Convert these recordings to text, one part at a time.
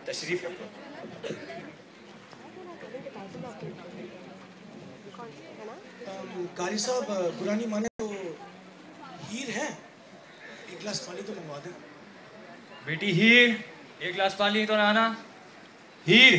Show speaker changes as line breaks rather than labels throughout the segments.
तशरीफ रखो।
कारी साहब पुरानी माने तो हीर है, एक गिलास पानी तो मंगवा दें।
बेटी हीर, एक गिलास पानी तो लाना। हीर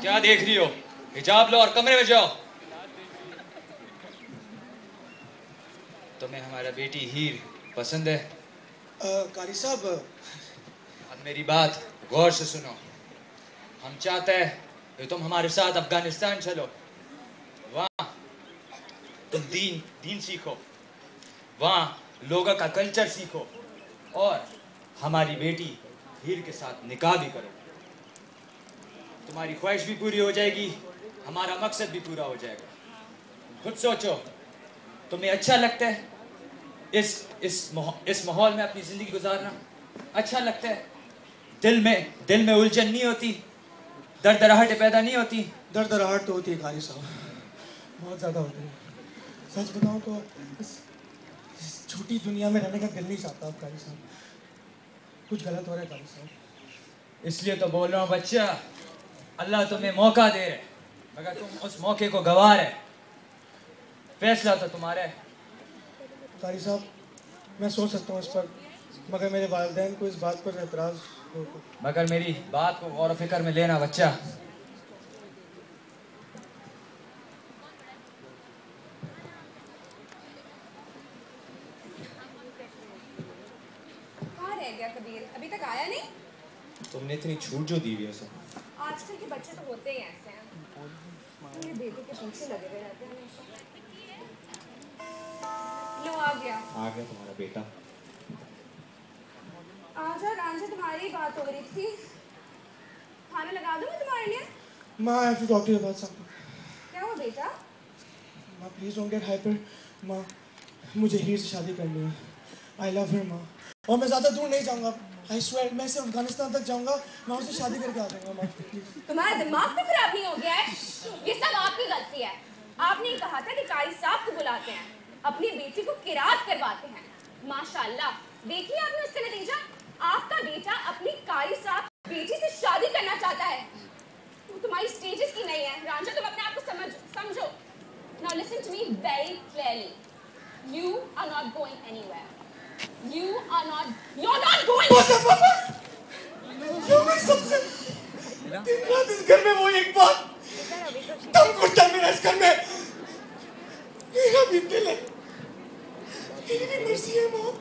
क्या देख रही हो? हिजाब लो और कमरे में जाओ। तुम्हें हमारा बेटी हीर पसंद है?
कारी साहब
अब मेरी बात गौर से सुनो। हम चाहते हैं कि तुम हमारे साथ अफगानिस्तान चलो। वहाँ तुम दीन सीखो, वहाँ लोगों का कल्चर सीखो और हमारी बेटी हीर के साथ निकाह भी करो। तुम्हारी ख्वाहिश भी पूरी हो जाएगी, हमारा मकसद भी पूरा हो जाएगा। खुद सोचो, तुम्हें अच्छा लगता है इस माहौल में अपनी जिंदगी गुजारना? अच्छा लगता है? दिल में उलझन नहीं होती? दर्द-दराहटें पैदा नहीं होती?
दर्द-दराहट तो होती है कारी साहब, बहुत ज़्यादा होती है। सच बताऊं तो इस छोटी दुनिया में रहने का दिल नहीं चाहता अब कारी साहब। कुछ गलत हो रहा है कारी साहब।
इसलिए तो बोल रहा हूँ बच्चा, अल्लाह तुम्हें मौका दे रहे, मगर तुम उस मौके को गंवा रहे। फैसला तो तुम्हारा है।
कारी साहब, मैं सोच सकता हूँ इस पर, मगर मेरे वालिदैन को इस बात पर एतराज़ हो।
मगर मेरी बात को गौर फिक्र में लेना बच्चा।
कहाँ रह गया कबीर? अभी तक आया नहीं?
तुमने इतनी छूट जो दी हुई है उसे।
आजकल के बच्चे तो होते ही ऐसे हैं, मेरे बेटे के पीछे लगे हुए रहते हैं हमेशा। लो आ गया
तुम्हारा बेटा।
आजा रांझा, तुम्हारी बात हो रही थी। खाना लगा दूँ मैं तुम्हारे लिए?
माँ, I have to talk to you about something.
क्या हुआ बेटा?
माँ प्लीज डोंट गेट हाइपर। माँ, मुझे हीर से शादी करनी है। आई लव हर माँ, और मैं ज़्यादा दूर नहीं जाऊँगा। आई स्वेयर, मैं सिर्फ अफगानिस्तान तक जाऊँगा, मैं उससे शादी करके आ जाऊँगा। माँ
तुम्हारा दिमाग तो खराब नहीं हो गया है? ये सब आपकी गलती है। आपने कहा था कि कारी साहब को बुलाते हैं, अपनी बेटी को किरात करवाते हैं। माशाल्लाह, देख लिया आपने उसका नतीजा। आपका बेटा अपनी कारी साहब बेटी से शादी करना चाहता है। वो तुम्हारी स्टेजेस की नहीं है रांझा, तुम अपने आप को समझो। Now listen to me very clearly. You are not going anywhere. You're not going.
मैं सबसे दिन रात इस घर में वो एक बात तब घुटता मेरा इस घर में। मेरा भी दिल है, मेरी भी मर्जी है माँ।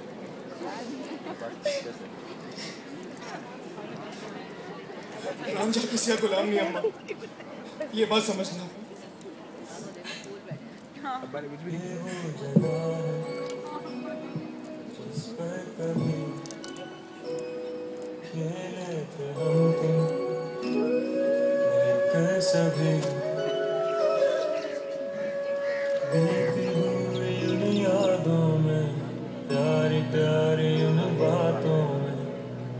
रांझा किसी का गुलाम नहीं अम्मा, ये बात समझना।
यादों में प्यारी प्यारी उन बातों में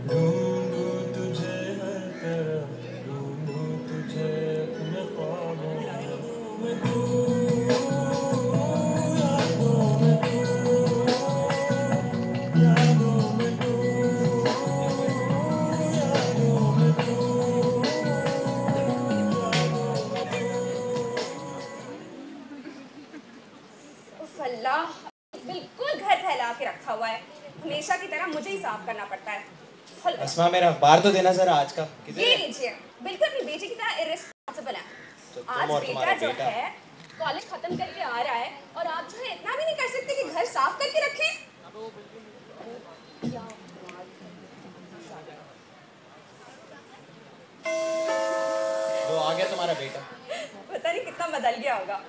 ढूंढूं तुझे हर तरफ, ढूंढूं तुझे अपने ख्वाबों में तू,
बिल्कुल घर फैला के रखा हुआ है। हमेशा की तरह मुझे ही साफ करना पड़ता है।
अस्मा, मेरा अखबार तो देना जरा आज का।
ये लीजिए, बिल्कुल अपनी बेटी की तरह इर्रेस्पॉन्सिबल है।
तो
आज बेटा जो है कॉलेज खत्म करके आ रहा है और आप जो है इतना भी नहीं कर सकते कि घर साफ करके रखें।
तो आ गया तुम्हारा बेटा।
पता नहीं कितना बदल गया होगा।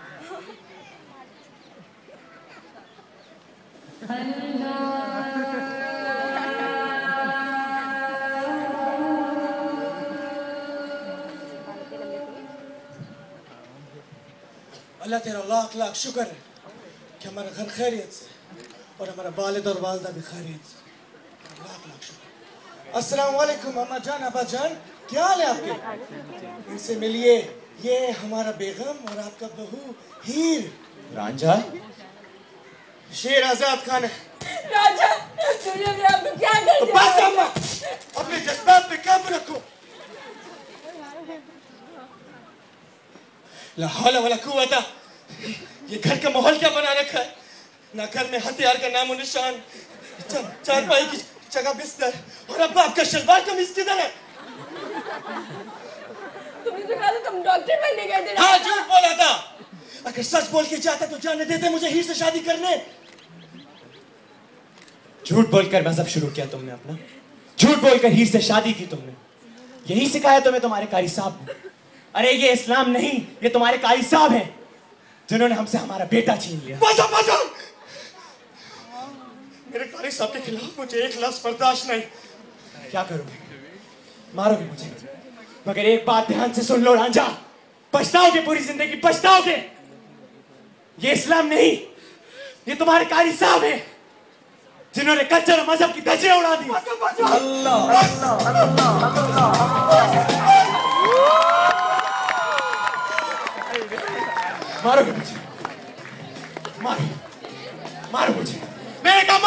अल्लाह तेरा लाख लाख शुक्र है कि हमारा घर खैरियत से। और हमारा वालिद और वालदा भी खैरियत से। लाख लाख शुक्र। अस्सलाम वालेकुम अम्मा जान, अब्बा जान, क्या हाल है आपके? इनसे मिलिए, ये हमारा बेगम और आपका बहू हीर।
रांझा
शेर आजाद खान है।
राजा तुझे भी अब क्या कर
तो बस अम्मा, अपने जज्बात पे काबू रखो। ला हौला वला कुव्वता। ये घर का माहौल क्या बना रखा है? ना घर में हथियार का नामो निशान, चारपाई की जगह बिस्तर, और अब आपका शलवार कमीज किधर है?
तुमने तो कहा था तुम डॉक्टर बनने गए थे।
हाँ, झूठ बोला था। अगर सच बोल के चाहता तो जाने देते मुझे हीर से शादी करने।
झूठ बोलकर मजहब शुरू किया तुमने अपना, झूठ बोलकर हीर से शादी की तुमने। यही सिखाया तुम्हें तुम्हारे कारी साहब ने। अरे ये इस्लाम नहीं, ये तुम्हारे कारी साहब हैं जिन्होंने हमसे हमारा बेटा छीन लिया।
बाजा बाजा, मेरे कारी साहब के खिलाफ मुझे एक लफ्ज बर्दाश्त नहीं।
क्या करोगे? मारोगे मुझे? मगर एक बात ध्यान से सुन लो रांझा, पछताओगे, पूरी जिंदगी पछताओगे। ये इस्लाम नहीं, ये तुम्हारे कारी साहब हैं जिन्होंने कल्चर और मजहब की धज्जियां उड़ा दी। मारोगे मुझे? मारो, मारो मुझे। मैंने कहा